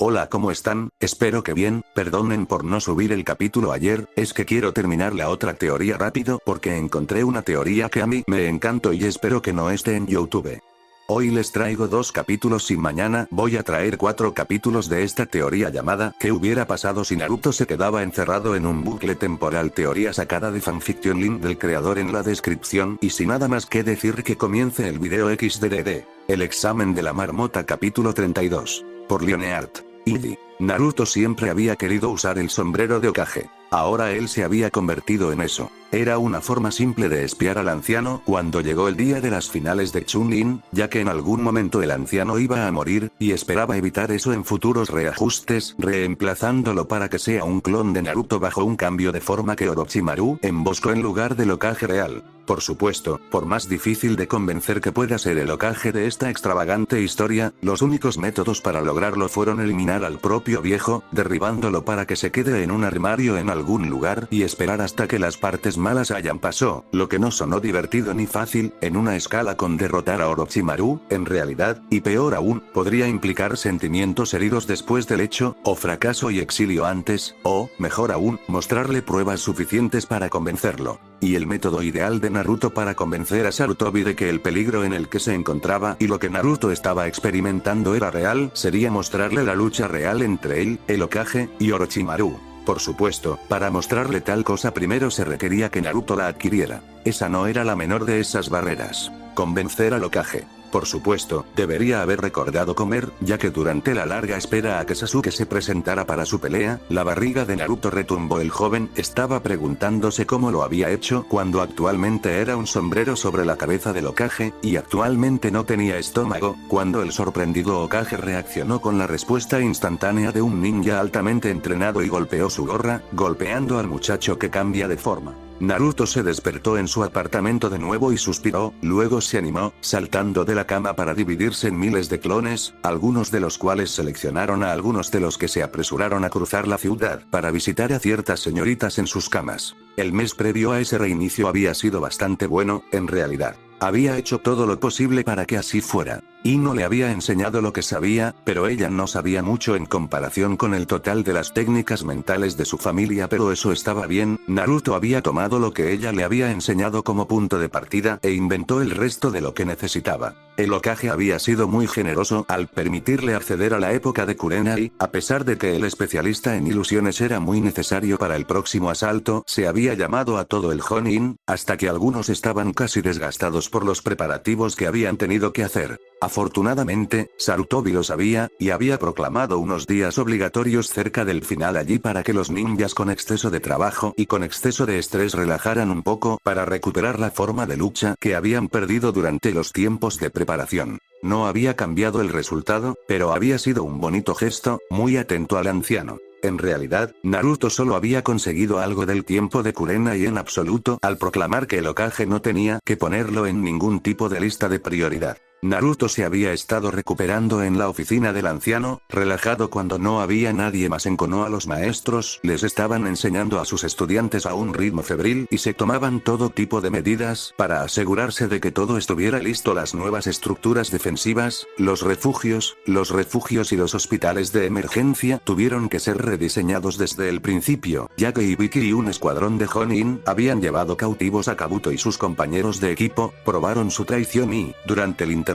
Hola, ¿cómo están? Espero que bien, perdonen por no subir el capítulo ayer, es que quiero terminar la otra teoría rápido porque encontré una teoría que a mí me encantó y espero que no esté en YouTube. Hoy les traigo 2 capítulos y mañana voy a traer 4 capítulos de esta teoría llamada ¿qué hubiera pasado si Naruto se quedaba encerrado en un bucle temporal? Teoría sacada de fanfiction, link del creador en la descripción y sin nada más que decir que comience el video XDDD. El examen de la marmota capítulo 32. Por Leonard. Idi. Naruto siempre había querido usar el sombrero de Hokage. Ahora él se había convertido en eso. Era una forma simple de espiar al anciano cuando llegó el día de las finales de Chunin, ya que en algún momento el anciano iba a morir, y esperaba evitar eso en futuros reajustes, reemplazándolo para que sea un clon de Naruto bajo un cambio de forma que Orochimaru emboscó en lugar del Hokage real. Por supuesto, por más difícil de convencer que pueda ser el Hokage de esta extravagante historia, los únicos métodos para lograrlo fueron eliminar al propio viejo, derribándolo para que se quede en un armario en algún lugar y esperar hasta que las partes malas hayan pasado, lo que no sonó divertido ni fácil, en una escala con derrotar a Orochimaru, en realidad, y peor aún, podría implicar sentimientos heridos después del hecho, o fracaso y exilio antes, o, mejor aún, mostrarle pruebas suficientes para convencerlo. Y el método ideal de Naruto para convencer a Sarutobi de que el peligro en el que se encontraba y lo que Naruto estaba experimentando era real sería mostrarle la lucha real entre él, el Hokage, y Orochimaru. Por supuesto, para mostrarle tal cosa primero se requería que Naruto la adquiriera. Esa no era la menor de esas barreras. Convencer al Hokage. Por supuesto, debería haber recordado comer, ya que durante la larga espera a que Sasuke se presentara para su pelea, la barriga de Naruto retumbó. El joven estaba preguntándose cómo lo había hecho cuando actualmente era un sombrero sobre la cabeza del Hokage, y actualmente no tenía estómago, cuando el sorprendido Hokage reaccionó con la respuesta instantánea de un ninja altamente entrenado y golpeó su gorra, golpeando al muchacho que cambia de forma. Naruto se despertó en su apartamento de nuevo y suspiró, luego se animó, saltando de la cama para dividirse en miles de clones, algunos de los cuales seleccionaron a algunos de los que se apresuraron a cruzar la ciudad para visitar a ciertas señoritas en sus camas. El mes previo a ese reinicio había sido bastante bueno, en realidad. Había hecho todo lo posible para que así fuera. Ino le había enseñado lo que sabía, pero ella no sabía mucho en comparación con el total de las técnicas mentales de su familia, pero eso estaba bien. Naruto había tomado lo que ella le había enseñado como punto de partida e inventó el resto de lo que necesitaba. El Hokage había sido muy generoso al permitirle acceder a la época de Kurenai, a pesar de que el especialista en ilusiones era muy necesario para el próximo asalto. Se había llamado a todo el Jonin, hasta que algunos estaban casi desgastados por los preparativos que habían tenido que hacer. Afortunadamente, Sarutobi lo sabía, y había proclamado unos días obligatorios cerca del final allí para que los ninjas con exceso de trabajo y con exceso de estrés relajaran un poco para recuperar la forma de lucha que habían perdido durante los tiempos de preparación. No había cambiado el resultado, pero había sido un bonito gesto, muy atento al anciano. En realidad, Naruto solo había conseguido algo del tiempo de Kurenai en absoluto al proclamar que el Hokage no tenía que ponerlo en ningún tipo de lista de prioridad. Naruto se había estado recuperando en la oficina del anciano, relajado cuando no había nadie más en Konoha. Los maestros les estaban enseñando a sus estudiantes a un ritmo febril y se tomaban todo tipo de medidas para asegurarse de que todo estuviera listo. Las nuevas estructuras defensivas, los refugios y los hospitales de emergencia tuvieron que ser rediseñados desde el principio, ya que Ibiki y un escuadrón de Jonin habían llevado cautivos a Kabuto y sus compañeros de equipo, probaron su traición y, durante el interrogatorio,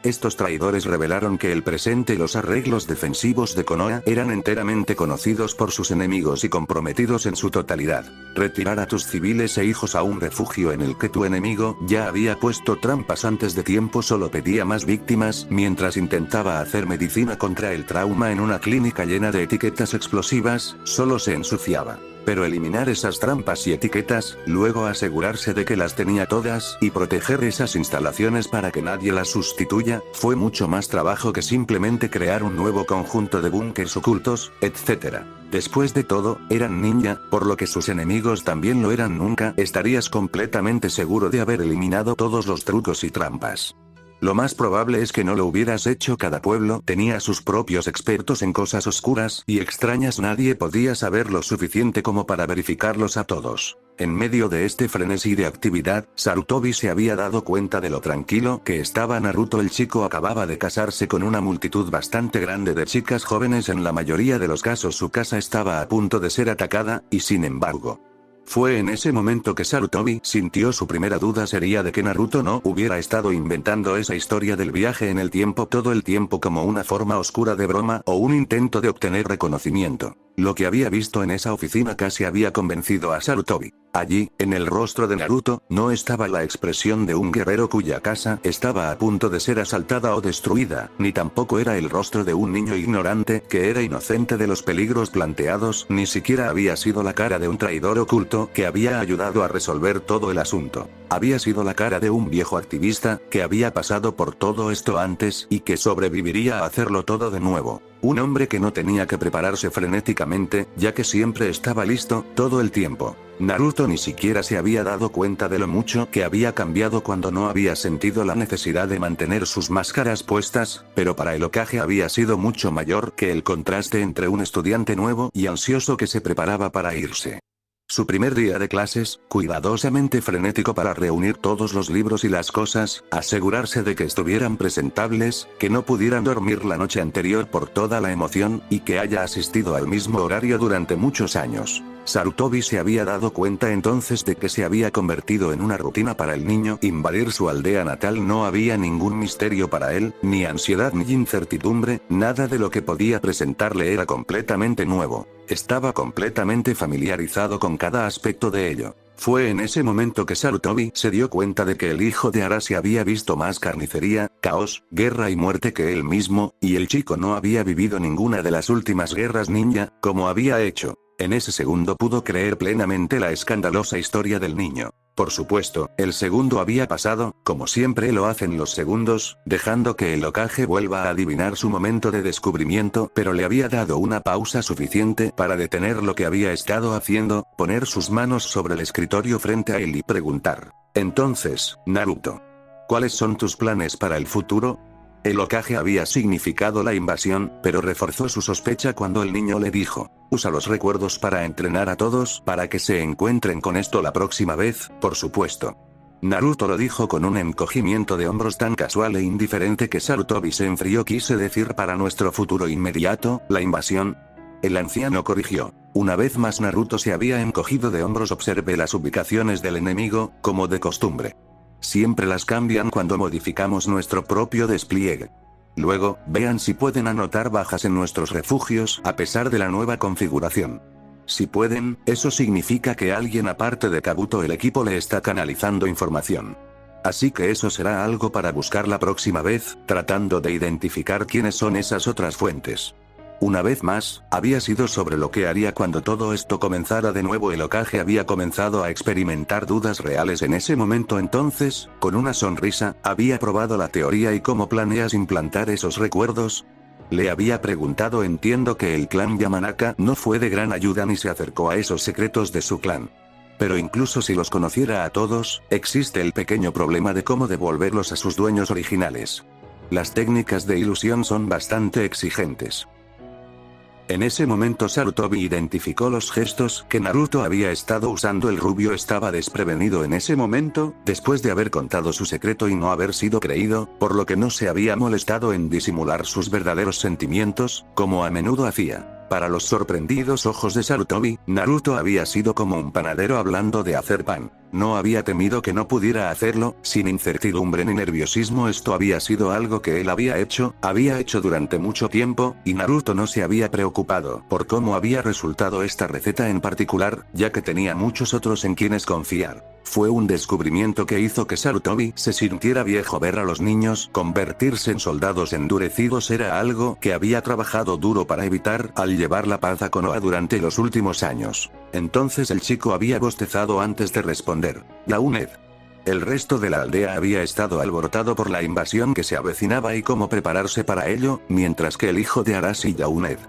estos traidores revelaron que el presente y los arreglos defensivos de Konoha eran enteramente conocidos por sus enemigos y comprometidos en su totalidad. Retirar a tus civiles e hijos a un refugio en el que tu enemigo ya había puesto trampas antes de tiempo solo pedía más víctimas, mientras intentaba hacer medicina contra el trauma en una clínica llena de etiquetas explosivas, solo se ensuciaba. Pero eliminar esas trampas y etiquetas, luego asegurarse de que las tenía todas y proteger esas instalaciones para que nadie las sustituya, fue mucho más trabajo que simplemente crear un nuevo conjunto de búnkers ocultos, etc. Después de todo, eran ninja, por lo que sus enemigos también lo eran. Nunca estarías completamente seguro de haber eliminado todos los trucos y trampas. Lo más probable es que no lo hubieras hecho. Cada pueblo tenía sus propios expertos en cosas oscuras y extrañas. Nadie podía saber lo suficiente como para verificarlos a todos. En medio de este frenesí de actividad, Sarutobi se había dado cuenta de lo tranquilo que estaba Naruto. El chico acababa de casarse con una multitud bastante grande de chicas jóvenes. En la mayoría de los casos su casa estaba a punto de ser atacada, y sin embargo, fue en ese momento que Sarutobi sintió su primera duda seria de que Naruto no hubiera estado inventando esa historia del viaje en el tiempo todo el tiempo como una forma oscura de broma o un intento de obtener reconocimiento. Lo que había visto en esa oficina casi había convencido a Sarutobi. Allí, en el rostro de Naruto, no estaba la expresión de un guerrero cuya casa estaba a punto de ser asaltada o destruida, ni tampoco era el rostro de un niño ignorante que era inocente de los peligros planteados, ni siquiera había sido la cara de un traidor oculto que había ayudado a resolver todo el asunto. Había sido la cara de un viejo activista que había pasado por todo esto antes y que sobreviviría a hacerlo todo de nuevo. Un hombre que no tenía que prepararse frenéticamente, ya que siempre estaba listo, todo el tiempo. Naruto ni siquiera se había dado cuenta de lo mucho que había cambiado cuando no había sentido la necesidad de mantener sus máscaras puestas, pero para el Hokage había sido mucho mayor que el contraste entre un estudiante nuevo y ansioso que se preparaba para irse. Su primer día de clases, cuidadosamente frenético para reunir todos los libros y las cosas, asegurarse de que estuvieran presentables, que no pudieran dormir la noche anterior por toda la emoción, y que haya asistido al mismo horario durante muchos años. Sarutobi se había dado cuenta entonces de que se había convertido en una rutina para el niño. Invadir su aldea natal no había ningún misterio para él, ni ansiedad ni incertidumbre, nada de lo que podía presentarle era completamente nuevo. Estaba completamente familiarizado con cada aspecto de ello. Fue en ese momento que Sarutobi se dio cuenta de que el hijo de Arashi había visto más carnicería, caos, guerra y muerte que él mismo, y el chico no había vivido ninguna de las últimas guerras ninja, como había hecho. En ese segundo pudo creer plenamente la escandalosa historia del niño. Por supuesto, el segundo había pasado, como siempre lo hacen los segundos, dejando que el Hokage vuelva a adivinar su momento de descubrimiento, pero le había dado una pausa suficiente para detener lo que había estado haciendo, poner sus manos sobre el escritorio frente a él y preguntar: entonces, Naruto, ¿cuáles son tus planes para el futuro? El Hokage había significado la invasión, pero reforzó su sospecha cuando el niño le dijo: usa los recuerdos para entrenar a todos para que se encuentren con esto la próxima vez, por supuesto. Naruto lo dijo con un encogimiento de hombros tan casual e indiferente que Sarutobi se enfrió. Quise decir para nuestro futuro inmediato, la invasión. El anciano corrigió. Una vez más Naruto se había encogido de hombros. Observé las ubicaciones del enemigo, como de costumbre. Siempre las cambian cuando modificamos nuestro propio despliegue. Luego, vean si pueden anotar bajas en nuestros refugios a pesar de la nueva configuración. Si pueden, eso significa que alguien aparte de Kabuto el equipo le está canalizando información. Así que eso será algo para buscar la próxima vez, tratando de identificar quiénes son esas otras fuentes. Una vez más, había sido sobre lo que haría cuando todo esto comenzara de nuevo. El Hokage había comenzado a experimentar dudas reales en ese momento. Entonces, con una sonrisa, había probado la teoría. ¿Y cómo planeas implantar esos recuerdos? Le había preguntado. Entiendo que el clan Yamanaka no fue de gran ayuda ni se acercó a esos secretos de su clan. Pero incluso si los conociera a todos, existe el pequeño problema de cómo devolverlos a sus dueños originales. Las técnicas de ilusión son bastante exigentes. En ese momento Sarutobi identificó los gestos que Naruto había estado usando. El rubio estaba desprevenido en ese momento, después de haber contado su secreto y no haber sido creído, por lo que no se había molestado en disimular sus verdaderos sentimientos, como a menudo hacía. Para los sorprendidos ojos de Sarutobi, Naruto había sido como un panadero hablando de hacer pan. No había temido que no pudiera hacerlo, sin incertidumbre ni nerviosismo. Esto había sido algo que él había hecho durante mucho tiempo, y Naruto no se había preocupado por cómo había resultado esta receta en particular, ya que tenía muchos otros en quienes confiar. Fue un descubrimiento que hizo que Sarutobi se sintiera viejo. Ver a los niños convertirse en soldados endurecidos era algo que había trabajado duro para evitar al llevar la paz a Konoha durante los últimos años. Entonces el chico había bostezado antes de responder. Yauned. El resto de la aldea había estado alborotado por la invasión que se avecinaba y cómo prepararse para ello, mientras que el hijo de Arashi, Yauned.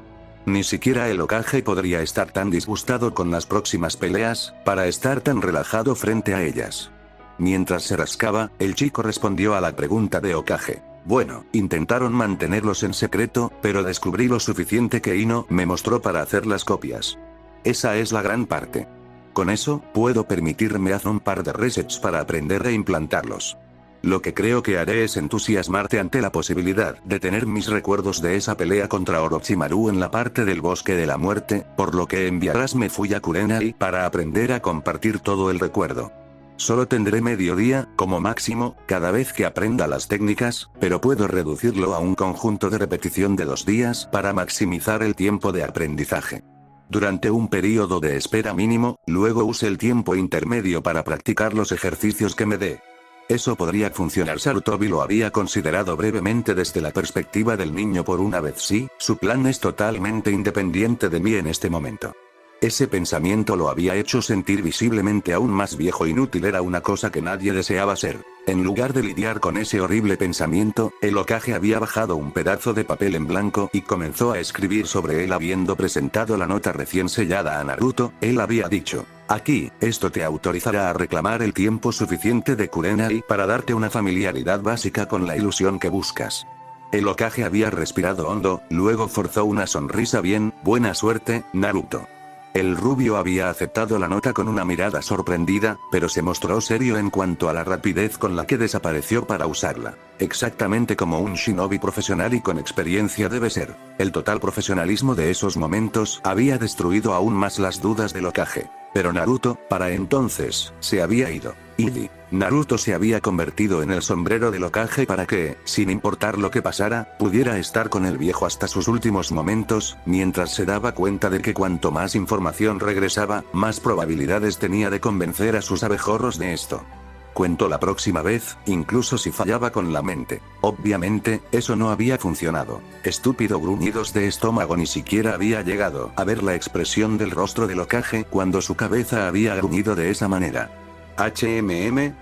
Ni siquiera el Hokage podría estar tan disgustado con las próximas peleas, para estar tan relajado frente a ellas. Mientras se rascaba, el chico respondió a la pregunta de Hokage. Bueno, intentaron mantenerlos en secreto, pero descubrí lo suficiente que Ino me mostró para hacer las copias. Esa es la gran parte. Con eso, puedo permitirme hacer un par de resets para aprender e implantarlos. Lo que creo que haré es entusiasmarte ante la posibilidad de tener mis recuerdos de esa pelea contra Orochimaru en la parte del bosque de la muerte, por lo que enviarás me fui a Kurenai para aprender a compartir todo el recuerdo. Solo tendré medio día, como máximo, cada vez que aprenda las técnicas, pero puedo reducirlo a un conjunto de repetición de 2 días para maximizar el tiempo de aprendizaje. Durante un periodo de espera mínimo, luego use el tiempo intermedio para practicar los ejercicios que me dé. Eso podría funcionar. Sarutobi lo había considerado brevemente desde la perspectiva del niño. Por una vez sí, su plan es totalmente independiente de mí en este momento. Ese pensamiento lo había hecho sentir visiblemente aún más viejo. Inútil era una cosa que nadie deseaba ser. En lugar de lidiar con ese horrible pensamiento, el Hokage había bajado un pedazo de papel en blanco y comenzó a escribir sobre él. Habiendo presentado la nota recién sellada a Naruto, él había dicho: aquí, esto te autorizará a reclamar el tiempo suficiente de Kurenai para darte una familiaridad básica con la ilusión que buscas. El Hokage había respirado hondo, luego forzó una sonrisa. Bien, buena suerte, Naruto. El rubio había aceptado la nota con una mirada sorprendida, pero se mostró serio en cuanto a la rapidez con la que desapareció para usarla. Exactamente como un shinobi profesional y con experiencia debe ser. El total profesionalismo de esos momentos había destruido aún más las dudas del Hokage. Pero Naruto, para entonces, se había ido. Naruto se había convertido en el sombrero del Hokage para que, sin importar lo que pasara, pudiera estar con el viejo hasta sus últimos momentos, mientras se daba cuenta de que cuanto más información regresaba, más probabilidades tenía de convencer a sus abejorros de esto. Cuento la próxima vez, incluso si fallaba con la mente. Obviamente, eso no había funcionado. Estúpido. Gruñidos de estómago. Ni siquiera había llegado a ver la expresión del rostro del Hokage cuando su cabeza había gruñido de esa manera.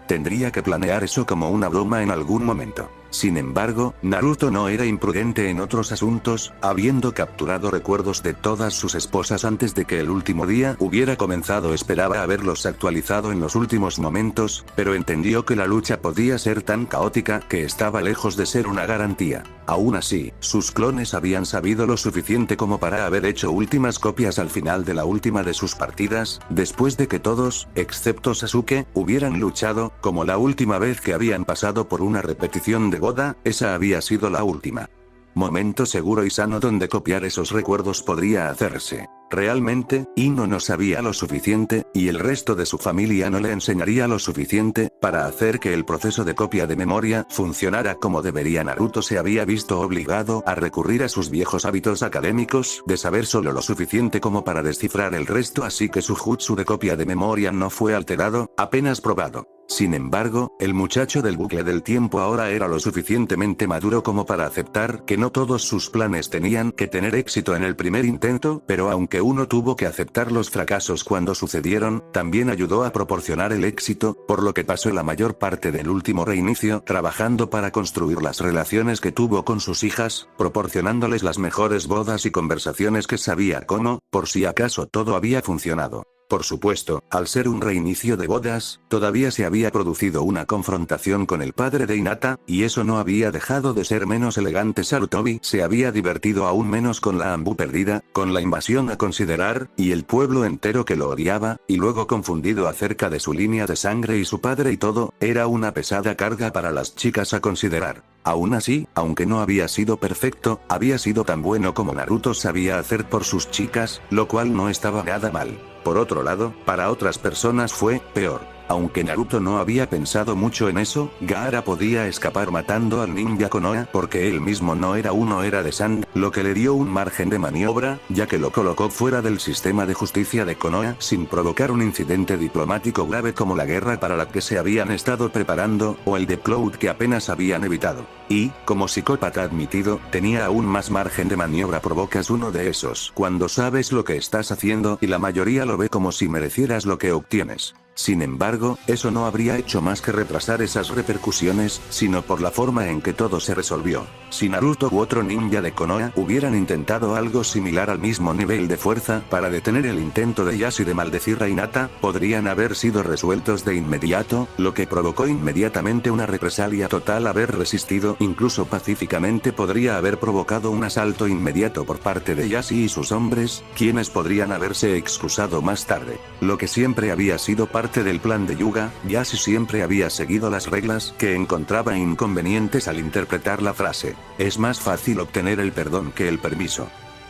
Tendría que planear eso como una broma en algún momento. Sin embargo, Naruto no era imprudente en otros asuntos, habiendo capturado recuerdos de todas sus esposas antes de que el último día hubiera comenzado. Esperaba haberlos actualizado en los últimos momentos, pero entendió que la lucha podía ser tan caótica que estaba lejos de ser una garantía. Aún así, sus clones habían sabido lo suficiente como para haber hecho últimas copias al final de la última de sus partidas, después de que todos, excepto Sasuke, hubieran luchado, como la última vez que habían pasado por una repetición de boda, esa había sido la última. Momento seguro y sano donde copiar esos recuerdos podría hacerse. Realmente, Ino no sabía lo suficiente, y el resto de su familia no le enseñaría lo suficiente, para hacer que el proceso de copia de memoria funcionara como debería. Naruto se había visto obligado a recurrir a sus viejos hábitos académicos, de saber solo lo suficiente como para descifrar el resto, así que su jutsu de copia de memoria no fue alterado, apenas probado. Sin embargo, el muchacho del bucle del tiempo ahora era lo suficientemente maduro como para aceptar que no todos sus planes tenían que tener éxito en el primer intento, pero aunque uno tuvo que aceptar los fracasos cuando sucedieron, también ayudó a proporcionar el éxito, por lo que pasó la mayor parte del último reinicio trabajando para construir las relaciones que tuvo con sus hijas, proporcionándoles las mejores bodas y conversaciones que sabía Kono, por si acaso todo había funcionado. Por supuesto, al ser un reinicio de bodas, todavía se había producido una confrontación con el padre de Hinata, y eso no había dejado de ser menos elegante. Sarutobi se había divertido aún menos con la Anbu perdida, con la invasión a considerar, y el pueblo entero que lo odiaba, y luego confundido acerca de su línea de sangre y su padre y todo, era una pesada carga para las chicas a considerar. Aún así, aunque no había sido perfecto, había sido tan bueno como Naruto sabía hacer por sus chicas, lo cual no estaba nada mal. Por otro lado, para otras personas fue peor. Aunque Naruto no había pensado mucho en eso, Gaara podía escapar matando al ninja Konoha porque él mismo no era uno, era de Sand, lo que le dio un margen de maniobra, ya que lo colocó fuera del sistema de justicia de Konoha sin provocar un incidente diplomático grave como la guerra para la que se habían estado preparando, o el de Cloud que apenas habían evitado. Y, como psicópata admitido, tenía aún más margen de maniobra. Provocas uno de esos cuando sabes lo que estás haciendo y la mayoría lo ve como si merecieras lo que obtienes. Sin embargo, eso no habría hecho más que retrasar esas repercusiones, sino por la forma en que todo se resolvió. Si Naruto u otro ninja de Konoha hubieran intentado algo similar al mismo nivel de fuerza para detener el intento de Yashi de maldecir a Hinata, podrían haber sido resueltos de inmediato, lo que provocó inmediatamente una represalia total. Haber resistido incluso pacíficamente podría haber provocado un asalto inmediato por parte de Yashi y sus hombres, quienes podrían haberse excusado más tarde. Lo que siempre había sido parte del plan de Hyuga, Yashi siempre había seguido las reglas, que encontraba inconvenientes al interpretar la frase: es más fácil obtener el perdón que el permiso.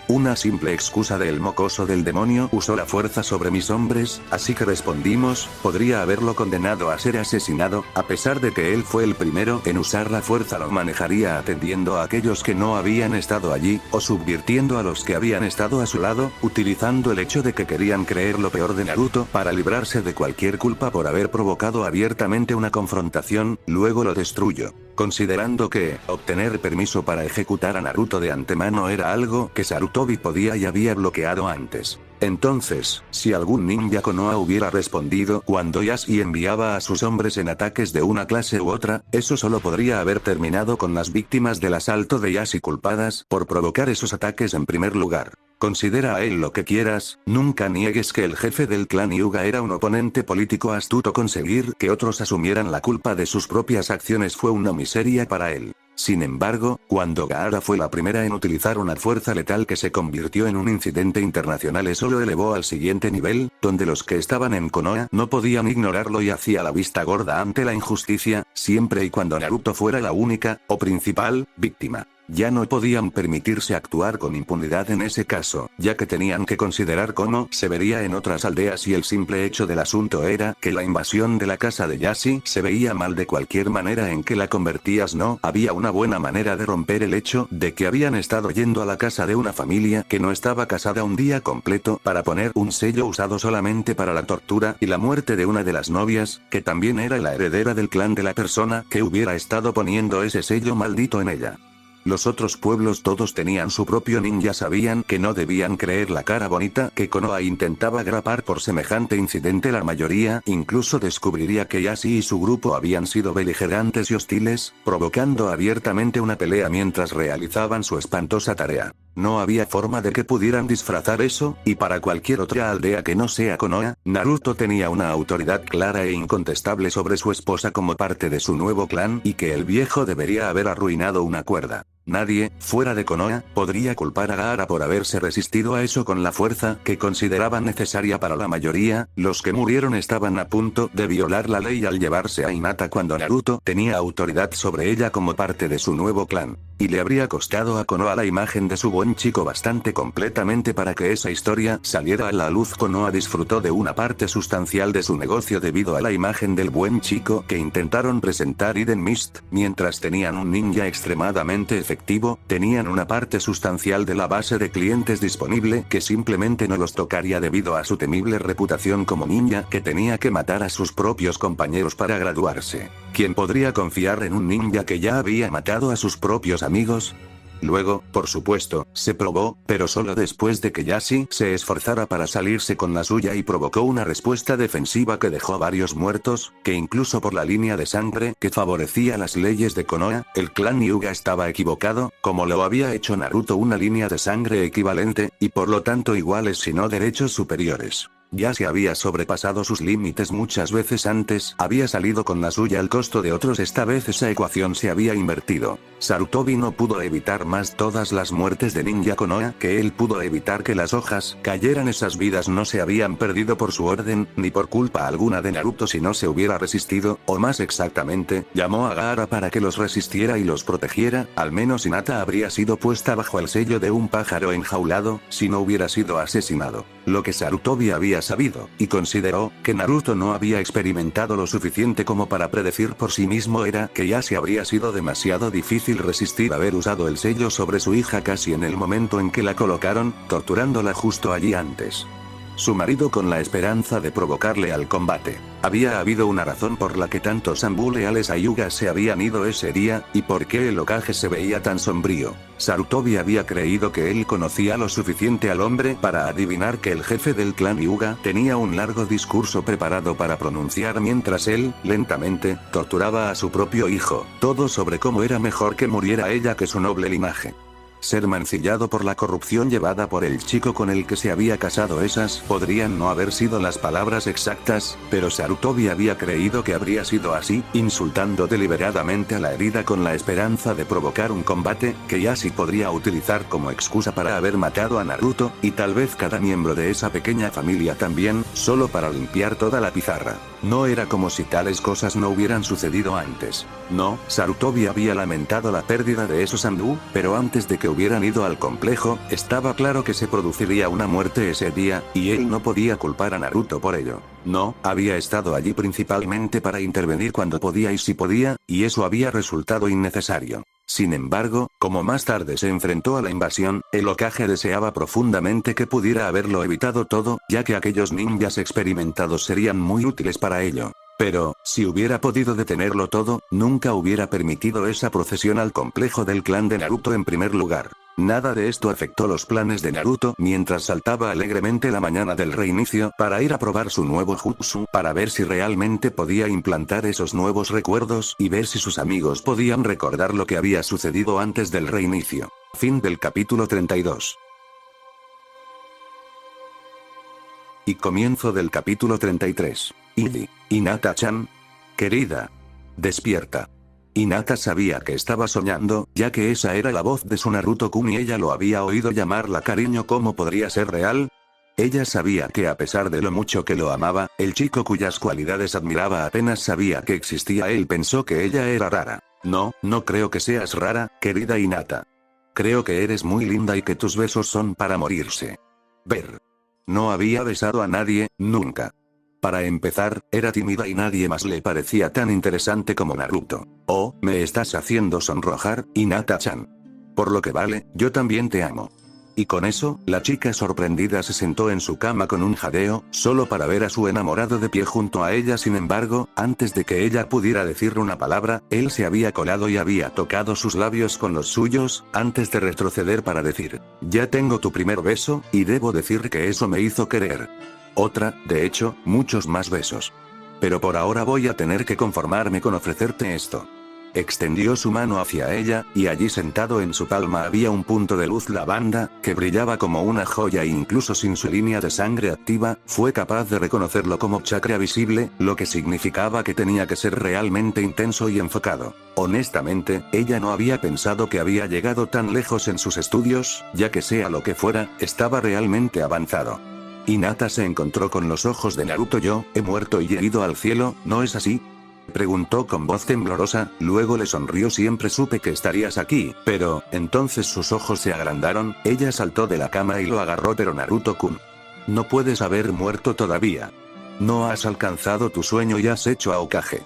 Una simple excusa del mocoso del demonio usó la fuerza sobre mis hombres, así que respondimos, podría haberlo condenado a ser asesinado, a pesar de que él fue el primero en usar la fuerza. Lo manejaría atendiendo a aquellos que no habían estado allí, o subvirtiendo a los que habían estado a su lado, utilizando el hecho de que querían creer lo peor de Naruto para librarse de cualquier culpa por haber provocado abiertamente una confrontación, luego lo destruyó. Considerando que obtener permiso para ejecutar a Naruto de antemano era algo que Sarutobi podía y había bloqueado antes. Entonces, si algún ninja Konoha hubiera respondido cuando Yashi enviaba a sus hombres en ataques de una clase u otra, eso solo podría haber terminado con las víctimas del asalto de Yashi culpadas por provocar esos ataques en primer lugar. Considera a él lo que quieras, nunca niegues que el jefe del clan Hyuga era un oponente político astuto. Conseguir que otros asumieran la culpa de sus propias acciones fue una miseria para él. Sin embargo, cuando Gaara fue la primera en utilizar una fuerza letal que se convirtió en un incidente internacional, eso lo elevó al siguiente nivel, donde los que estaban en Konoha no podían ignorarlo y hacía la vista gorda ante la injusticia, siempre y cuando Naruto fuera la única, o principal, víctima. Ya no podían permitirse actuar con impunidad en ese caso, ya que tenían que considerar cómo se vería en otras aldeas, y el simple hecho del asunto era que la invasión de la casa de Yashi se veía mal de cualquier manera en que la convertías. No había una buena manera de romper el hecho de que habían estado yendo a la casa de una familia que no estaba casada un día completo para poner un sello usado solamente para la tortura y la muerte de una de las novias, que también era la heredera del clan de la persona que hubiera estado poniendo ese sello maldito en ella. Los otros pueblos todos tenían su propio ninja, sabían que no debían creer la cara bonita que Konoha intentaba grapar por semejante incidente. La mayoría incluso descubriría que Yashi y su grupo habían sido beligerantes y hostiles, provocando abiertamente una pelea mientras realizaban su espantosa tarea. No había forma de que pudieran disfrazar eso, y para cualquier otra aldea que no sea Konoha, Naruto tenía una autoridad clara e incontestable sobre su esposa como parte de su nuevo clan, y que el viejo debería haber arruinado una cuerda. Nadie, fuera de Konoha, podría culpar a Gaara por haberse resistido a eso con la fuerza que consideraban necesaria para la mayoría. Los que murieron estaban a punto de violar la ley al llevarse a Hinata cuando Naruto tenía autoridad sobre ella como parte de su nuevo clan. Y le habría costado a Konoha la imagen de su buen chico bastante completamente para que esa historia saliera a la luz. Konoha disfrutó de una parte sustancial de su negocio debido a la imagen del buen chico que intentaron presentar Iden Mist. Mientras tenían un ninja extremadamente efectivo, tenían una parte sustancial de la base de clientes disponible que simplemente no los tocaría debido a su temible reputación como ninja que tenía que matar a sus propios compañeros para graduarse. ¿Quién podría confiar en un ninja que ya había matado a sus propios amigos? Luego, por supuesto, se probó, pero solo después de que Yashi se esforzara para salirse con la suya y provocó una respuesta defensiva que dejó a varios muertos, que incluso por la línea de sangre que favorecía las leyes de Konoha, el clan Hyuga estaba equivocado, como lo había hecho Naruto, una línea de sangre equivalente, y por lo tanto iguales si no derechos superiores. Yashi había sobrepasado sus límites muchas veces antes, había salido con la suya al costo de otros. Esta vez esa ecuación se había invertido. Sarutobi no pudo evitar más todas las muertes de ninja Konoha que él pudo evitar que las hojas cayeran. Esas vidas no se habían perdido por su orden, ni por culpa alguna de Naruto si no se hubiera resistido, o más exactamente, llamó a Gaara para que los resistiera y los protegiera. Al menos Hinata habría sido puesta bajo el sello de un pájaro enjaulado, si no hubiera sido asesinado. Lo que Sarutobi había sabido, y consideró que Naruto no había experimentado lo suficiente como para predecir por sí mismo, era que Yashi habría sido demasiado difícil resistir haber usado el sello sobre su hija casi en el momento en que la colocaron, torturándola justo allí antes. su marido con la esperanza de provocarle al combate. Había habido una razón por la que tantos Anbu leales a Hyuga se habían ido ese día, y por qué el Hokage se veía tan sombrío. Sarutobi había creído que él conocía lo suficiente al hombre para adivinar que el jefe del clan Hyuga tenía un largo discurso preparado para pronunciar mientras él, lentamente, torturaba a su propio hijo, todo sobre cómo era mejor que muriera ella que su noble linaje. Ser mancillado por la corrupción llevada por el chico con el que se había casado, esas podrían no haber sido las palabras exactas, pero Sarutobi había creído que habría sido así, insultando deliberadamente a la herida con la esperanza de provocar un combate, que Yashi podría utilizar como excusa para haber matado a Naruto, y tal vez cada miembro de esa pequeña familia también, solo para limpiar toda la pizarra. No era como si tales cosas no hubieran sucedido antes. No, Sarutobi había lamentado la pérdida de esos Anbu, pero antes de que hubieran ido al complejo, estaba claro que se produciría una muerte ese día, y él no podía culpar a Naruto por ello. No, había estado allí principalmente para intervenir cuando podía y si podía, y eso había resultado innecesario. Sin embargo, como más tarde se enfrentó a la invasión, el Hokage deseaba profundamente que pudiera haberlo evitado todo, ya que aquellos ninjas experimentados serían muy útiles para ello. Pero, si hubiera podido detenerlo todo, nunca hubiera permitido esa procesión al complejo del clan de Naruto en primer lugar. Nada de esto afectó los planes de Naruto mientras saltaba alegremente la mañana del reinicio para ir a probar su nuevo jutsu para ver si realmente podía implantar esos nuevos recuerdos y ver si sus amigos podían recordar lo que había sucedido antes del reinicio. Fin del capítulo 32. Y comienzo del capítulo 33. Hinata-chan. Querida. Despierta. Hinata sabía que estaba soñando, ya que esa era la voz de su Naruto-kun y ella lo había oído llamarla cariño. ¿Cómo podría ser real? Ella sabía que a pesar de lo mucho que lo amaba, el chico cuyas cualidades admiraba apenas sabía que existía. Él pensó que ella era rara. No, no creo que seas rara, querida Hinata. Creo que eres muy linda y que tus besos son para morirse. Ver. No había besado a nadie, nunca. Para empezar, era tímida y nadie más le parecía tan interesante como Naruto. Oh, me estás haciendo sonrojar, Hinata-chan. Por lo que vale, yo también te amo. Y con eso, la chica sorprendida se sentó en su cama con un jadeo, solo para ver a su enamorado de pie junto a ella. Sin embargo, antes de que ella pudiera decirle una palabra, él se había colado y había tocado sus labios con los suyos, antes de retroceder para decir, ya tengo tu primer beso, y debo decir que eso me hizo querer. De hecho, muchos más besos. Pero por ahora voy a tener que conformarme con ofrecerte esto. Extendió su mano hacia ella, y allí sentado en su palma había un punto de luz lavanda, que brillaba como una joya e incluso sin su línea de sangre activa, fue capaz de reconocerlo como chakra visible, lo que significaba que tenía que ser realmente intenso y enfocado. Honestamente, ella no había pensado que había llegado tan lejos en sus estudios, ya que sea lo que fuera, estaba realmente avanzado. Hinata se encontró con los ojos de Naruto. Yo, he muerto y he ido al cielo, ¿no es así? Preguntó con voz temblorosa, luego le sonrió. Siempre supe que estarías aquí, pero, entonces sus ojos se agrandaron, ella saltó de la cama y lo agarró. Pero Naruto-kun. No puedes haber muerto todavía. No has alcanzado tu sueño y has hecho a Hokage.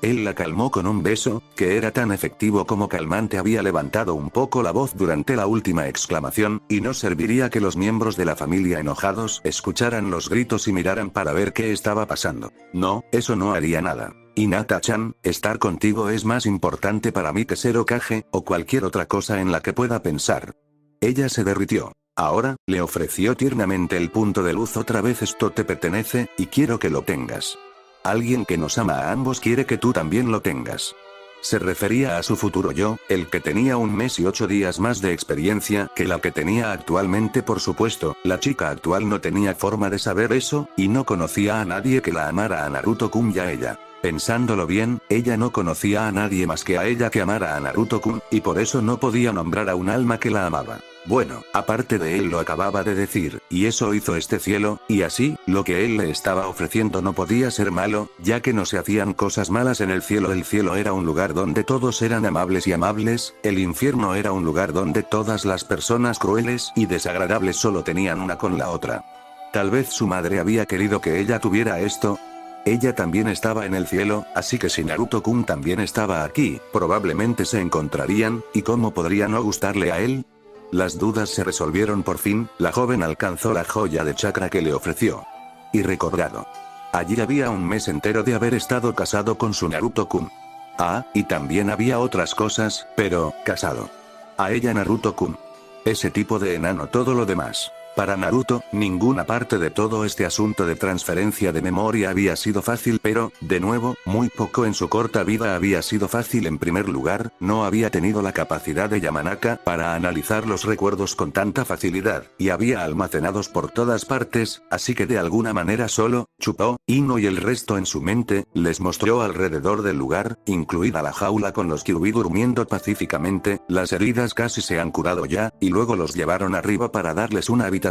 Él la calmó con un beso, que era tan efectivo como calmante. Había levantado un poco la voz durante la última exclamación, y no serviría que los miembros de la familia enojados escucharan los gritos y miraran para ver qué estaba pasando. No, eso no haría nada. Hinata-chan, estar contigo es más importante para mí que ser Hokage, o cualquier otra cosa en la que pueda pensar. Ella se derritió. Ahora, le ofreció tiernamente el punto de luz. Otra vez, esto te pertenece, y quiero que lo tengas. Alguien que nos ama a ambos quiere que tú también lo tengas. Se refería a su futuro yo, el que tenía 1 mes y 8 días más de experiencia que la que tenía actualmente. Por supuesto, la chica actual no tenía forma de saber eso, y no conocía a nadie que la amara a Naruto-kun y a ella. Pensándolo bien, ella no conocía a nadie más que a ella que amara a Naruto-kun, y por eso no podía nombrar a un alma que la amaba. Bueno, aparte de él lo acababa de decir, y eso hizo este cielo, y así, lo que él le estaba ofreciendo no podía ser malo, ya que no se hacían cosas malas en el cielo. El cielo era un lugar donde todos eran amables y amables, el infierno era un lugar donde todas las personas crueles y desagradables solo tenían una con la otra. Tal vez su madre había querido que ella tuviera esto. Ella también estaba en el cielo, así que si Naruto-kun también estaba aquí, probablemente se encontrarían, ¿y cómo podría no gustarle a él? Las dudas se resolvieron por fin, la joven alcanzó la joya de chakra que le ofreció. Y recordado. Allí había un mes entero de haber estado casado con su Naruto-kun. Ah, y también había otras cosas, pero, casado. A ella Naruto-kun. Ese tipo de enano todo lo demás. Para Naruto, ninguna parte de todo este asunto de transferencia de memoria había sido fácil, pero, de nuevo, muy poco en su corta vida había sido fácil. En primer lugar, no había tenido la capacidad de Yamanaka para analizar los recuerdos con tanta facilidad, y había almacenados por todas partes, así que de alguna manera solo, chupó, Ino y el resto en su mente, les mostró alrededor del lugar, incluida la jaula con los Kyuubi durmiendo pacíficamente, las heridas casi se han curado ya, y luego los llevaron arriba para darles una habitación.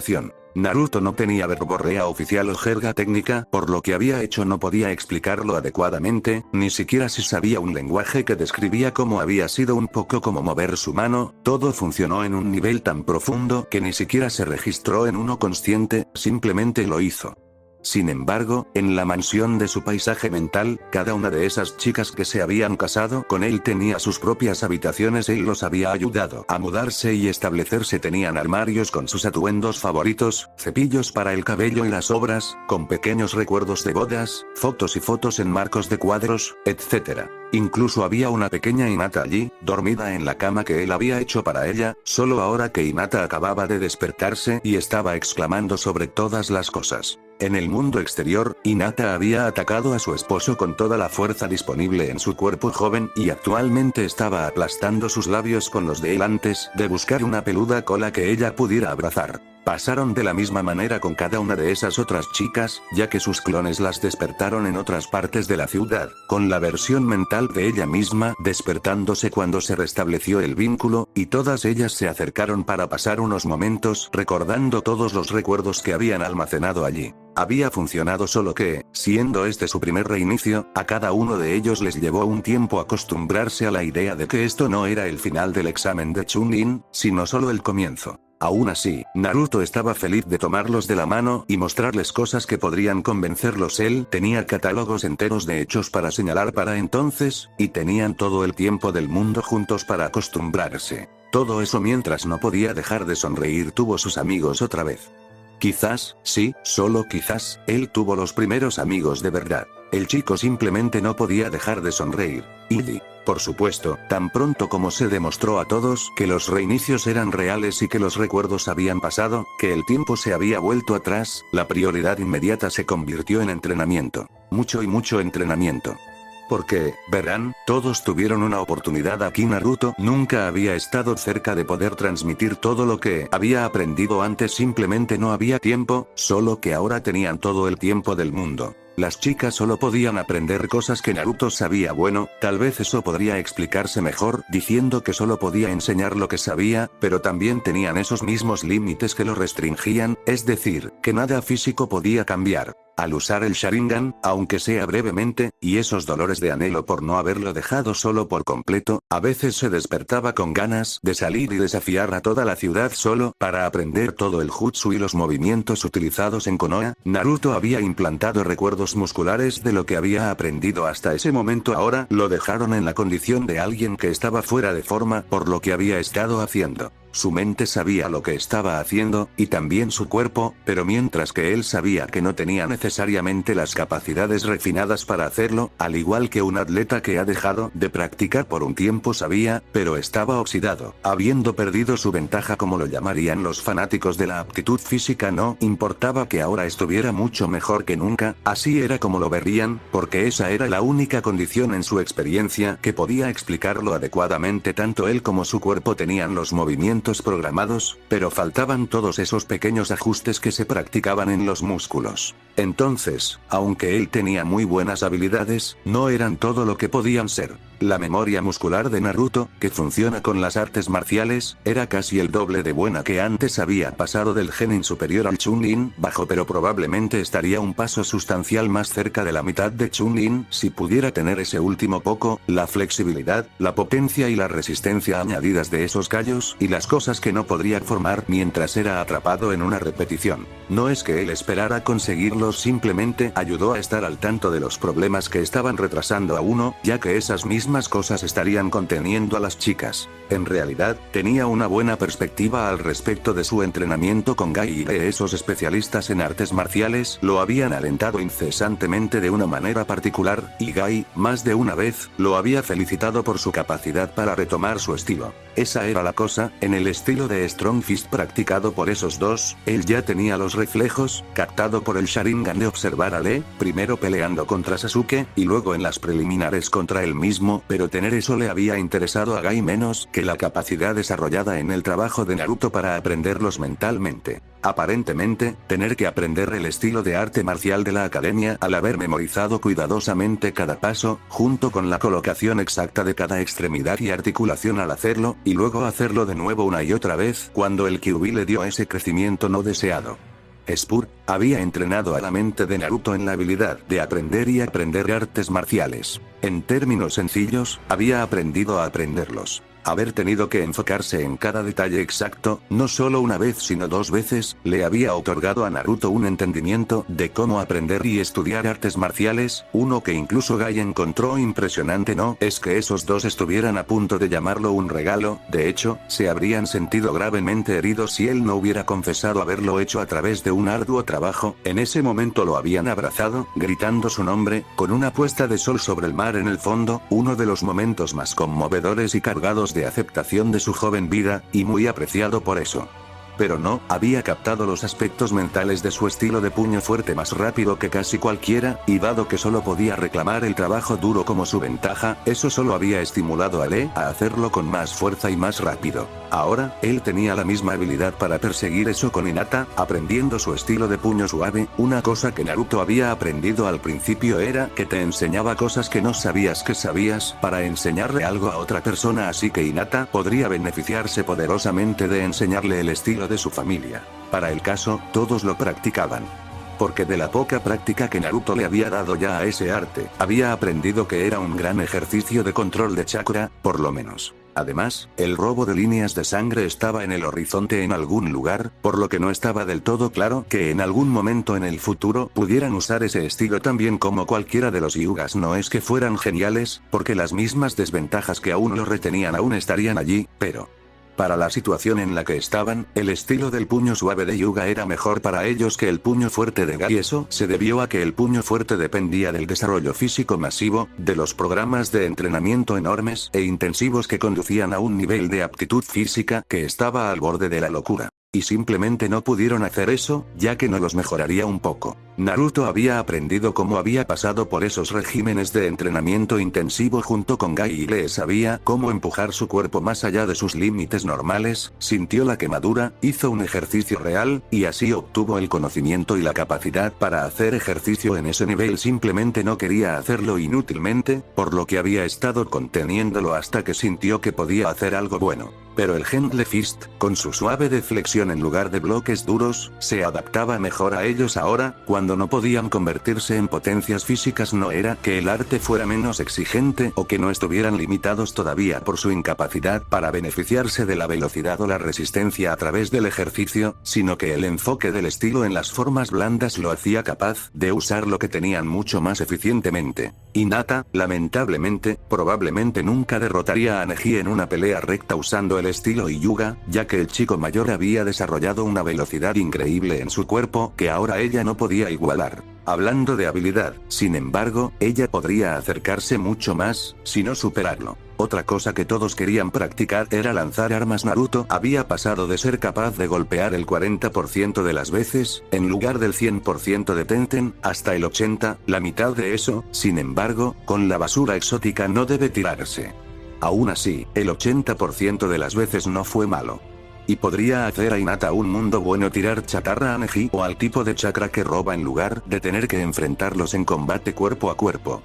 Naruto no tenía verborrea oficial o jerga técnica, por lo que había hecho no podía explicarlo adecuadamente, ni siquiera si sabía un lenguaje que describía cómo había sido un poco como mover su mano, todo funcionó en un nivel tan profundo que ni siquiera se registró en uno consciente, simplemente lo hizo. Sin embargo, en la mansión de su paisaje mental, cada una de esas chicas que se habían casado con él tenía sus propias habitaciones. Él los había ayudado a mudarse y establecerse. Tenían armarios con sus atuendos favoritos, cepillos para el cabello y las obras, con pequeños recuerdos de bodas, fotos y fotos en marcos de cuadros, etc. Incluso había una pequeña Hinata allí, dormida en la cama que él había hecho para ella, solo ahora que Hinata acababa de despertarse y estaba exclamando sobre todas las cosas. En el mundo exterior, Hinata había atacado a su esposo con toda la fuerza disponible en su cuerpo joven y actualmente estaba aplastando sus labios con los de él antes de buscar una peluda cola que ella pudiera abrazar. Pasaron de la misma manera con cada una de esas otras chicas, ya que sus clones las despertaron en otras partes de la ciudad, con la versión mental de ella misma despertándose cuando se restableció el vínculo, y todas ellas se acercaron para pasar unos momentos recordando todos los recuerdos que habían almacenado allí. Había funcionado, solo que, siendo este su primer reinicio, a cada uno de ellos les llevó un tiempo acostumbrarse a la idea de que esto no era el final del examen de Chunin, sino solo el comienzo. Aún así, Naruto estaba feliz de tomarlos de la mano y mostrarles cosas que podrían convencerlos. Él tenía catálogos enteros de hechos para señalar para entonces, y tenían todo el tiempo del mundo juntos para acostumbrarse. Todo eso mientras no podía dejar de sonreír. Tuvo sus amigos otra vez. Quizás, sí, solo quizás, él tuvo los primeros amigos de verdad. El chico simplemente no podía dejar de sonreír. Y, por supuesto, tan pronto como se demostró a todos que los reinicios eran reales y que los recuerdos habían pasado, que el tiempo se había vuelto atrás, la prioridad inmediata se convirtió en entrenamiento. Mucho y mucho entrenamiento. Porque, verán, todos tuvieron una oportunidad aquí. Naruto nunca había estado cerca de poder transmitir todo lo que había aprendido antes, simplemente no había tiempo, solo que ahora tenían todo el tiempo del mundo. Las chicas solo podían aprender cosas que Naruto sabía. Bueno, tal vez eso podría explicarse mejor diciendo que solo podía enseñar lo que sabía, pero también tenían esos mismos límites que lo restringían, es decir, que nada físico podía cambiar. Al usar el Sharingan, aunque sea brevemente, y esos dolores de anhelo por no haberlo dejado solo por completo, a veces se despertaba con ganas de salir y desafiar a toda la ciudad solo para aprender todo el jutsu y los movimientos utilizados en Konoha. Naruto había implantado recuerdos musculares de lo que había aprendido hasta ese momento. Ahora lo dejaron en la condición de alguien que estaba fuera de forma por lo que había estado haciendo. Su mente sabía lo que estaba haciendo, y también su cuerpo, pero mientras que él sabía que no tenía necesariamente las capacidades refinadas para hacerlo, al igual que un atleta que ha dejado de practicar por un tiempo sabía, pero estaba oxidado, habiendo perdido su ventaja, como lo llamarían los fanáticos de la aptitud física. No importaba que ahora estuviera mucho mejor que nunca, así era como lo verían, porque esa era la única condición en su experiencia que podía explicarlo adecuadamente. Tanto él como su cuerpo tenían los movimientos programados, pero faltaban todos esos pequeños ajustes que se practicaban en los músculos. Entonces, aunque él tenía muy buenas habilidades, no eran todo lo que podían ser. La memoria muscular de Naruto, que funciona con las artes marciales, era casi el doble de buena que antes. Había pasado del genin superior al Chunin bajo, pero probablemente estaría un paso sustancial más cerca de la mitad de Chunin si pudiera tener ese último poco, la flexibilidad, la potencia y la resistencia añadidas de esos callos y las cosas que no podría formar mientras era atrapado en una repetición. No es que él esperara conseguirlos, simplemente ayudó a estar al tanto de los problemas que estaban retrasando a uno, ya que esas mismas cosas estarían conteniendo a las chicas. En realidad, tenía una buena perspectiva al respecto de su entrenamiento con Guy y Lee. Esos especialistas en artes marciales lo habían alentado incesantemente de una manera particular, y Guy, más de una vez, lo había felicitado por su capacidad para retomar su estilo. Esa era la cosa, en el estilo de Strong Fist practicado por esos dos, él ya tenía los reflejos, captado por el Sharingan de observar a Lee, primero peleando contra Sasuke, y luego en las preliminares contra él mismo, pero tener eso le había interesado a Guy menos que la capacidad desarrollada en el trabajo de Naruto para aprenderlos mentalmente. Aparentemente, tener que aprender el estilo de arte marcial de la academia al haber memorizado cuidadosamente cada paso, junto con la colocación exacta de cada extremidad y articulación al hacerlo, y luego hacerlo de nuevo una y otra vez cuando el Kyuubi le dio ese crecimiento no deseado. Spur había entrenado a la mente de Naruto en la habilidad de aprender y aprender artes marciales. En términos sencillos, había aprendido a aprenderlos. Haber tenido que enfocarse en cada detalle exacto, no solo una vez sino dos veces, le había otorgado a Naruto un entendimiento de cómo aprender y estudiar artes marciales, uno que incluso Guy encontró impresionante. No es que esos dos estuvieran a punto de llamarlo un regalo, de hecho, se habrían sentido gravemente heridos si él no hubiera confesado haberlo hecho a través de un arduo trabajo. En ese momento lo habían abrazado, gritando su nombre, con una puesta de sol sobre el mar en el fondo, uno de los momentos más conmovedores y cargados de aceptación de su joven vida, y muy apreciado por eso. Pero no, había captado los aspectos mentales de su estilo de puño fuerte más rápido que casi cualquiera, y dado que solo podía reclamar el trabajo duro como su ventaja, eso solo había estimulado a Lee a hacerlo con más fuerza y más rápido. Ahora, él tenía la misma habilidad para perseguir eso con Hinata, aprendiendo su estilo de puño suave. Una cosa que Naruto había aprendido al principio era que te enseñaba cosas que no sabías que sabías, para enseñarle algo a otra persona, así que Hinata podría beneficiarse poderosamente de enseñarle el estilo de su familia. Para el caso, todos lo practicaban. Porque de la poca práctica que Naruto le había dado ya a ese arte, había aprendido que era un gran ejercicio de control de chakra, por lo menos. Además, el robo de líneas de sangre estaba en el horizonte en algún lugar, por lo que no estaba del todo claro que en algún momento en el futuro pudieran usar ese estilo también como cualquiera de los Hyugas. No es que fueran geniales, porque las mismas desventajas que aún lo retenían aún estarían allí, pero para la situación en la que estaban, el estilo del puño suave de Hyuga era mejor para ellos que el puño fuerte de Guy, y eso se debió a que el puño fuerte dependía del desarrollo físico masivo, de los programas de entrenamiento enormes e intensivos que conducían a un nivel de aptitud física que estaba al borde de la locura. Y simplemente no pudieron hacer eso, ya que no los mejoraría un poco. Naruto había aprendido cómo había pasado por esos regímenes de entrenamiento intensivo junto con Guy y Lee, sabía cómo empujar su cuerpo más allá de sus límites normales, sintió la quemadura, hizo un ejercicio real, y así obtuvo el conocimiento y la capacidad para hacer ejercicio en ese nivel. Simplemente no quería hacerlo inútilmente, por lo que había estado conteniéndolo hasta que sintió que podía hacer algo bueno. Pero el Gentle Fist, con su suave deflexión en lugar de bloques duros, se adaptaba mejor a ellos ahora, cuando no podían convertirse en potencias físicas. No era que el arte fuera menos exigente o que no estuvieran limitados todavía por su incapacidad para beneficiarse de la velocidad o la resistencia a través del ejercicio, sino que el enfoque del estilo en las formas blandas lo hacía capaz de usar lo que tenían mucho más eficientemente. Hinata, lamentablemente, probablemente nunca derrotaría a Neji en una pelea recta usando el estilo Hyuga, ya que el chico mayor había desarrollado una velocidad increíble en su cuerpo que ahora ella no podía igualar. Hablando de habilidad, sin embargo, ella podría acercarse mucho más, si no superarlo. Otra cosa que todos querían practicar era lanzar armas. Naruto había pasado de ser capaz de golpear el 40% de las veces, en lugar del 100% de Tenten, hasta el 80%, la mitad de eso. Sin embargo, con la basura exótica no debe tirarse. Aún así, el 80% de las veces no fue malo. Y podría hacer a Hinata un mundo bueno tirar chatarra a Neji o al tipo de chakra que roba en lugar de tener que enfrentarlos en combate cuerpo a cuerpo.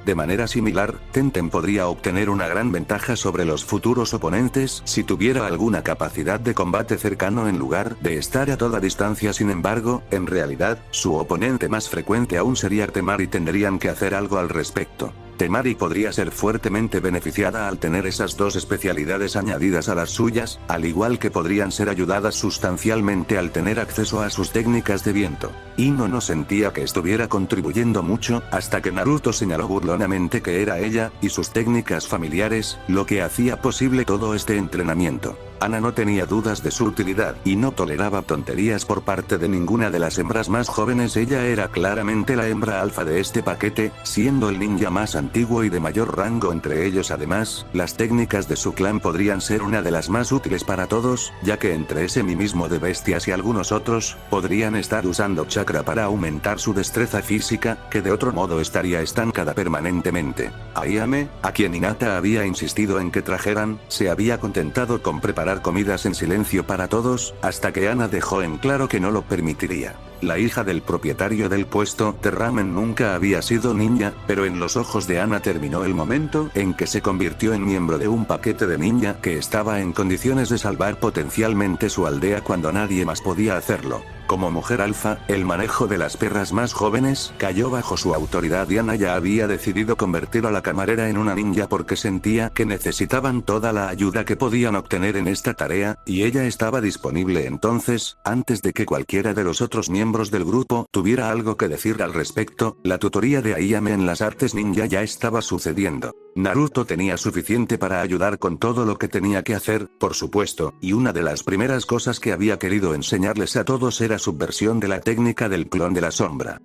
De manera similar, Tenten podría obtener una gran ventaja sobre los futuros oponentes si tuviera alguna capacidad de combate cercano en lugar de estar a toda distancia. Sin embargo, en realidad, su oponente más frecuente aún sería Temari y tendrían que hacer algo al respecto. Temari podría ser fuertemente beneficiada al tener esas dos especialidades añadidas a las suyas, al igual que podrían ser ayudadas sustancialmente al tener acceso a sus técnicas de viento. Ino no sentía que estuviera contribuyendo mucho, hasta que Naruto señaló burlonamente que era ella, y sus técnicas familiares, lo que hacía posible todo este entrenamiento. Ana no tenía dudas de su utilidad, y no toleraba tonterías por parte de ninguna de las hembras más jóvenes. Ella era claramente la hembra alfa de este paquete, siendo el ninja más antiguo y de mayor rango entre ellos. Además, las técnicas de su clan podrían ser una de las más útiles para todos, ya que entre ese mimismo de bestias y algunos otros, podrían estar usando chakra para aumentar su destreza física, que de otro modo estaría estancada permanentemente. Ayame, a quien Hinata había insistido en que trajeran, se había contentado con preparar comidas en silencio para todos, hasta que Ana dejó en claro que no lo permitiría. La hija del propietario del puesto de ramen nunca había sido ninja, pero en los ojos de Ana terminó el momento en que se convirtió en miembro de un paquete de ninja que estaba en condiciones de salvar potencialmente su aldea cuando nadie más podía hacerlo. Como mujer alfa, el manejo de las perras más jóvenes cayó bajo su autoridad y Ana ya había decidido convertir a la camarera en una ninja porque sentía que necesitaban toda la ayuda que podían obtener en esta tarea, y ella estaba disponible entonces, antes de que cualquiera de los otros miembros del grupo tuviera algo que decir al respecto. La tutoría de Ayame en las artes ninja ya estaba sucediendo. Naruto tenía suficiente para ayudar con todo lo que tenía que hacer, por supuesto, y una de las primeras cosas que había querido enseñarles a todos era su versión de la técnica del clon de la sombra.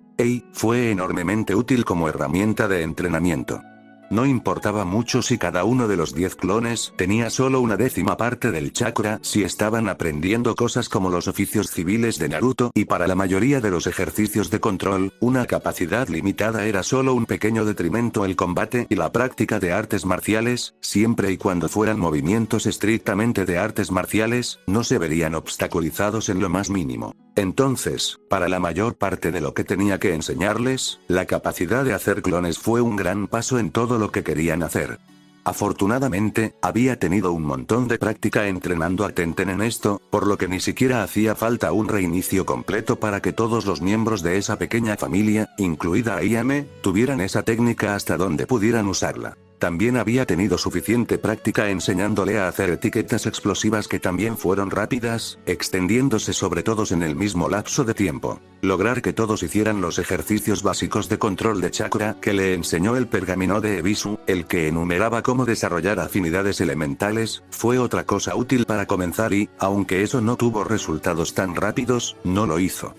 Fue enormemente útil como herramienta de entrenamiento. No importaba mucho si cada uno de los 10 clones tenía solo una décima parte del chakra, si estaban aprendiendo cosas como los oficios civiles de Naruto, y para la mayoría de los ejercicios de control, una capacidad limitada era solo un pequeño detrimento. El combate y la práctica de artes marciales, siempre y cuando fueran movimientos estrictamente de artes marciales, no se verían obstaculizados en lo más mínimo. Entonces, para la mayor parte de lo que tenía que enseñarles, la capacidad de hacer clones fue un gran paso en todo lo que querían hacer. Afortunadamente, había tenido un montón de práctica entrenando a Tenten en esto, por lo que ni siquiera hacía falta un reinicio completo para que todos los miembros de esa pequeña familia, incluida Ayame, tuvieran esa técnica hasta donde pudieran usarla. También había tenido suficiente práctica enseñándole a hacer etiquetas explosivas que también fueron rápidas, extendiéndose sobre todos en el mismo lapso de tiempo. Lograr que todos hicieran los ejercicios básicos de control de chakra que le enseñó el pergamino de Ebisu, el que enumeraba cómo desarrollar afinidades elementales, fue otra cosa útil para comenzar y, aunque eso no tuvo resultados tan rápidos, no lo hizo.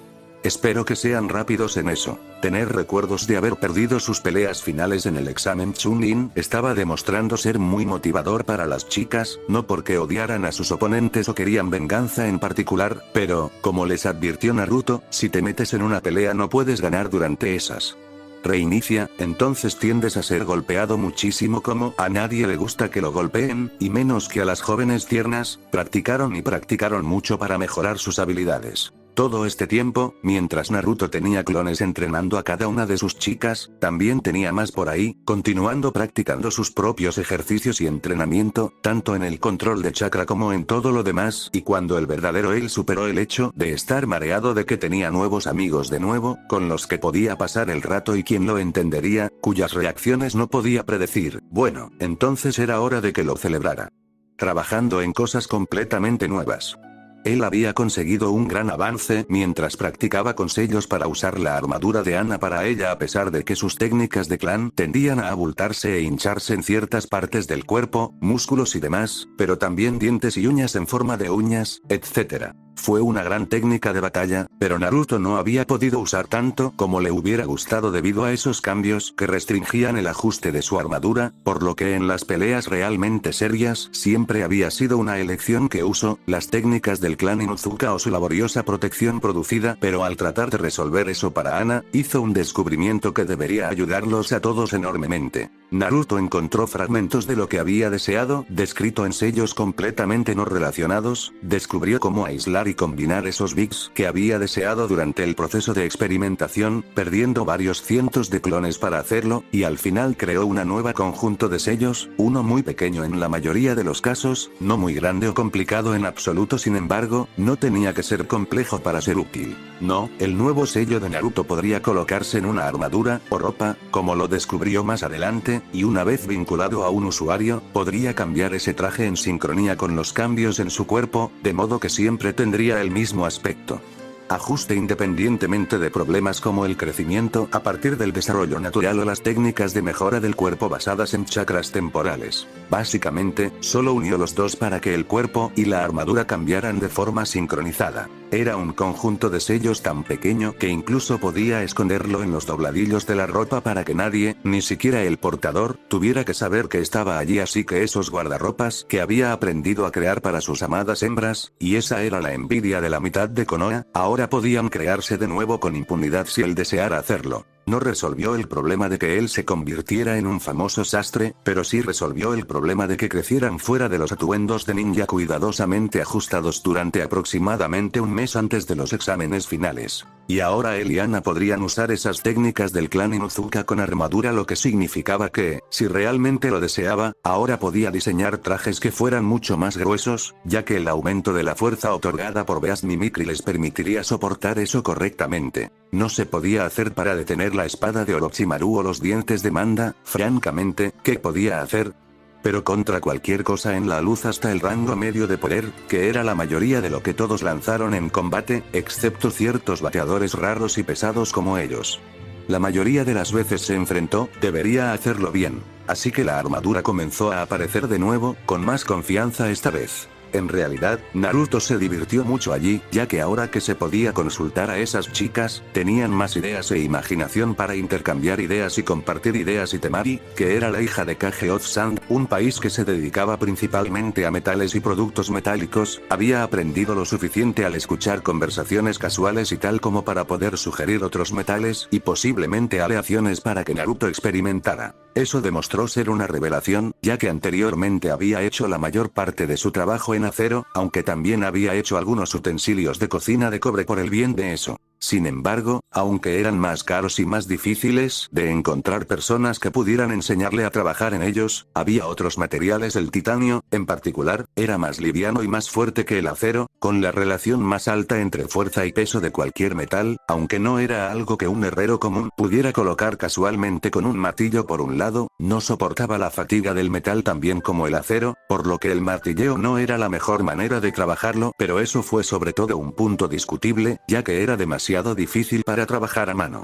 Espero que sean rápidos en eso. Tener recuerdos de haber perdido sus peleas finales en el examen Chunin estaba demostrando ser muy motivador para las chicas, no porque odiaran a sus oponentes o querían venganza en particular, pero, como les advirtió Naruto, si te metes en una pelea no puedes ganar durante esas. Reinicia, entonces tiendes a ser golpeado muchísimo. Como a nadie le gusta que lo golpeen, y menos que a las jóvenes tiernas. Practicaron y practicaron mucho para mejorar sus habilidades. Todo este tiempo, mientras Naruto tenía clones entrenando a cada una de sus chicas, también tenía más por ahí, continuando practicando sus propios ejercicios y entrenamiento, tanto en el control de chakra como en todo lo demás, y cuando el verdadero él superó el hecho de estar mareado de que tenía nuevos amigos de nuevo, con los que podía pasar el rato y quien lo entendería, cuyas reacciones no podía predecir, bueno, entonces era hora de que lo celebrara. Trabajando en cosas completamente nuevas. Él había conseguido un gran avance mientras practicaba con sellos para usar la armadura de Ana para ella, a pesar de que sus técnicas de clan tendían a abultarse e hincharse en ciertas partes del cuerpo, músculos y demás, pero también dientes y uñas en forma de uñas, etc. Fue una gran técnica de batalla, pero Naruto no había podido usar tanto como le hubiera gustado debido a esos cambios que restringían el ajuste de su armadura, por lo que en las peleas realmente serias siempre había sido una elección que usó las técnicas del clan Inuzuka o su laboriosa protección producida, pero al tratar de resolver eso para Ana, hizo un descubrimiento que debería ayudarlos a todos enormemente. Naruto encontró fragmentos de lo que había deseado, descrito en sellos completamente no relacionados, descubrió cómo aislar y combinar esos bits que había deseado durante el proceso de experimentación, perdiendo varios cientos de clones para hacerlo, y al final creó una nueva conjunto de sellos, uno muy pequeño en la mayoría de los casos, no muy grande o complicado en absoluto. Sin embargo, no tenía que ser complejo para ser útil. No, el nuevo sello de Naruto podría colocarse en una armadura o ropa, como lo descubrió más adelante, traje, y una vez vinculado a un usuario, podría cambiar ese traje en sincronía con los cambios en su cuerpo, de modo que siempre tendría el mismo aspecto. Ajuste independientemente de problemas como el crecimiento a partir del desarrollo natural o las técnicas de mejora del cuerpo basadas en chakras temporales. Básicamente, solo unió los dos para que el cuerpo y la armadura cambiaran de forma sincronizada. Era un conjunto de sellos tan pequeño que incluso podía esconderlo en los dobladillos de la ropa para que nadie, ni siquiera el portador, tuviera que saber que estaba allí, así que esos guardarropas que había aprendido a crear para sus amadas hembras, y esa era la envidia de la mitad de Konoha, ahora podían crearse de nuevo con impunidad si él deseara hacerlo. No resolvió el problema de que él se convirtiera en un famoso sastre, pero sí resolvió el problema de que crecieran fuera de los atuendos de ninja cuidadosamente ajustados durante aproximadamente un mes antes de los exámenes finales. Y ahora él y Ana podrían usar esas técnicas del clan Inuzuka con armadura, lo que significaba que, si realmente lo deseaba, ahora podía diseñar trajes que fueran mucho más gruesos, ya que el aumento de la fuerza otorgada por Beast Mimicry les permitiría soportar eso correctamente. No se podía hacer para detener la espada de Orochimaru o los dientes de Manda, francamente, ¿qué podía hacer? Pero contra cualquier cosa en la luz hasta el rango medio de poder, que era la mayoría de lo que todos lanzaron en combate, excepto ciertos bateadores raros y pesados como ellos. La mayoría de las veces se enfrentó, debería hacerlo bien. Así que la armadura comenzó a aparecer de nuevo, con más confianza esta vez. En realidad, Naruto se divirtió mucho allí, ya que ahora que se podía consultar a esas chicas, tenían más ideas e imaginación para intercambiar ideas y compartir ideas. Y Temari, que era la hija de Kage of Sand, un país que se dedicaba principalmente a metales y productos metálicos, había aprendido lo suficiente al escuchar conversaciones casuales y tal como para poder sugerir otros metales y posiblemente aleaciones para que Naruto experimentara. Eso demostró ser una revelación, ya que anteriormente había hecho la mayor parte de su trabajo en acero, aunque también había hecho algunos utensilios de cocina de cobre por el bien de eso. Sin embargo, aunque eran más caros y más difíciles de encontrar personas que pudieran enseñarle a trabajar en ellos, había otros materiales. El titanio, en particular, era más liviano y más fuerte que el acero, con la relación más alta entre fuerza y peso de cualquier metal, aunque no era algo que un herrero común pudiera colocar casualmente con un martillo por un lado, no soportaba la fatiga del metal tan bien como el acero, por lo que el martilleo no era la mejor manera de trabajarlo, pero eso fue sobre todo un punto discutible, ya que era demasiado difícil para trabajar a mano.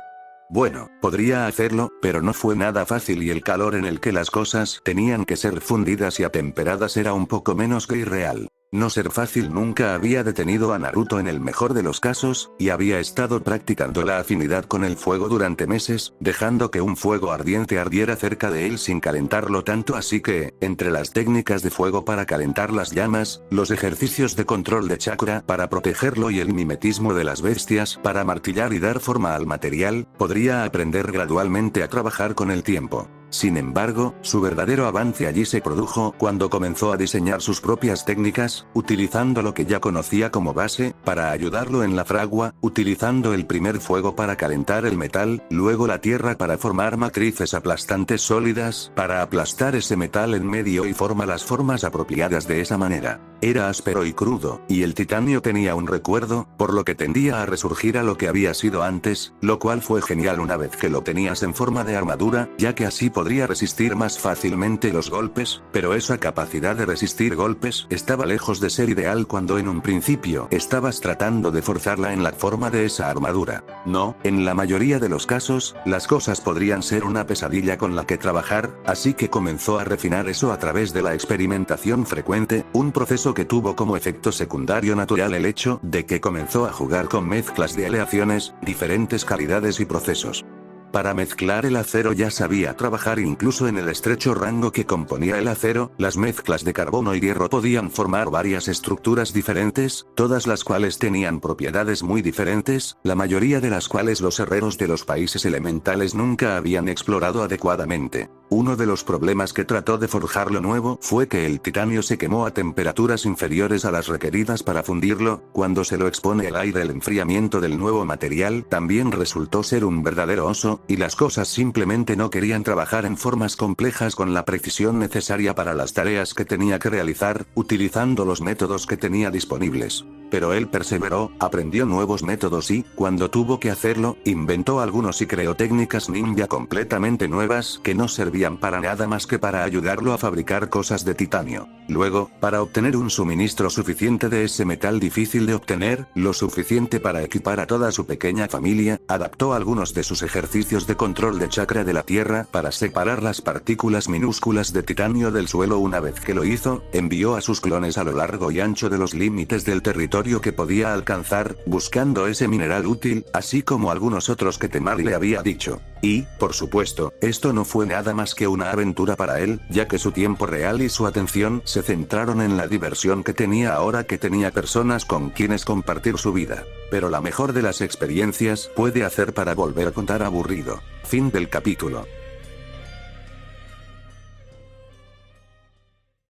Bueno, podría hacerlo, pero no fue nada fácil y el calor en el que las cosas tenían que ser fundidas y atemperadas era un poco menos que irreal. No ser fácil nunca había detenido a Naruto en el mejor de los casos, y había estado practicando la afinidad con el fuego durante meses, dejando que un fuego ardiente ardiera cerca de él sin calentarlo tanto, así que, entre las técnicas de fuego para calentar las llamas, los ejercicios de control de chakra para protegerlo y el mimetismo de las bestias para martillar y dar forma al material, podría aprender gradualmente a trabajar con el tiempo. Sin embargo, su verdadero avance allí se produjo cuando comenzó a diseñar sus propias técnicas, utilizando lo que ya conocía como base, para ayudarlo en la fragua, utilizando el primer fuego para calentar el metal, luego la tierra para formar matrices aplastantes sólidas, para aplastar ese metal en medio y formar las formas apropiadas de esa manera. Era áspero y crudo, y el titanio tenía un recuerdo, por lo que tendía a resurgir a lo que había sido antes, lo cual fue genial una vez que lo tenías en forma de armadura, ya que así podría resistir más fácilmente los golpes, pero esa capacidad de resistir golpes estaba lejos de ser ideal cuando en un principio estabas tratando de forzarla en la forma de esa armadura. No, en la mayoría de los casos, las cosas podrían ser una pesadilla con la que trabajar, así que comenzó a refinar eso a través de la experimentación frecuente, un proceso que tuvo como efecto secundario natural el hecho de que comenzó a jugar con mezclas de aleaciones, diferentes calidades y procesos. Para mezclar el acero ya sabía trabajar incluso en el estrecho rango que componía el acero, las mezclas de carbono y hierro podían formar varias estructuras diferentes, todas las cuales tenían propiedades muy diferentes, la mayoría de las cuales los herreros de los países elementales nunca habían explorado adecuadamente. Uno de los problemas que trató de forjar lo nuevo fue que el titanio se quemó a temperaturas inferiores a las requeridas para fundirlo, cuando se lo expone al aire el enfriamiento del nuevo material también resultó ser un verdadero oso, y las cosas simplemente no querían trabajar en formas complejas con la precisión necesaria para las tareas que tenía que realizar, utilizando los métodos que tenía disponibles. Pero él perseveró, aprendió nuevos métodos y, cuando tuvo que hacerlo, inventó algunos y creó técnicas ninja completamente nuevas que no servían para nada más que para ayudarlo a fabricar cosas de titanio. Luego, para obtener un suministro suficiente de ese metal difícil de obtener, lo suficiente para equipar a toda su pequeña familia, adaptó algunos de sus ejercicios de control de chakra de la tierra para separar las partículas minúsculas de titanio del suelo. Una vez que lo hizo, envió a sus clones a lo largo y ancho de los límites del territorio que podía alcanzar, buscando ese mineral útil, así como algunos otros que Temari le había dicho. Y, por supuesto, esto no fue nada más que una aventura para él, ya que su tiempo real y su atención se centraron en la diversión que tenía ahora que tenía personas con quienes compartir su vida. Pero la mejor de las experiencias puede hacer para volver a contar aburrido. Fin del capítulo.